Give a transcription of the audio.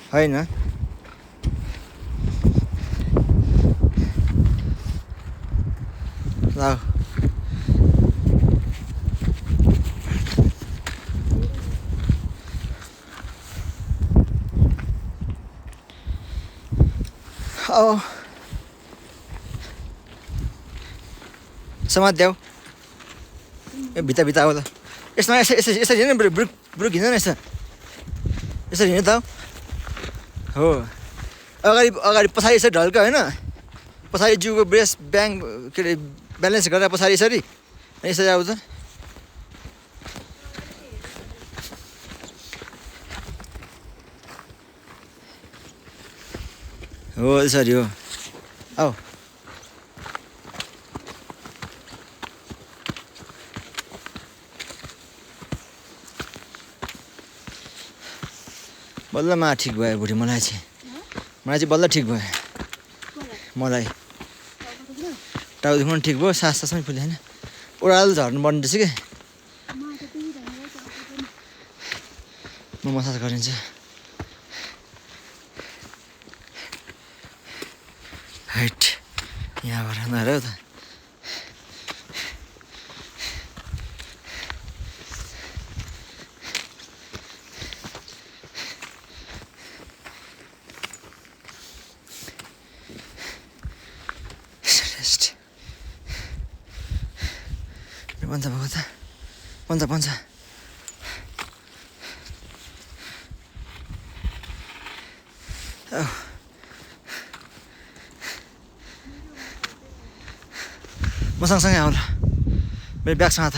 होइन ल अब समात्याउ ए भित्ता भित्ता आऊ ल यसमा यसरी हिँड्नु ब्रुक ब्रुक हिँड्दैन यसो यसरी हिँड्नु त हो अगाडि अगाडि पछाडि यसरी ढल्का होइन पछाडि जिउको ब्रेस ब्याङ के अरे ब्यालेन्स गरेर पछाडि यसरी यसरी आउँछ हो यसरी हो आऊ बल्ल मा ठिक भयो बुढी मलाई चाहिँ बल्ल ठिक भयो मलाई टाउ दुख्नु ठिक भयो सास सासमै फुल्यो होइन ओह्रालो झर्नु पर्ने रहेछ कि म मसाज गरिदिन्छु हाइट यहाँबाट नहेर त पन्चा भएको त पन्चा पन्चा म सँगसँगै आउला मेरो ब्यागसँग त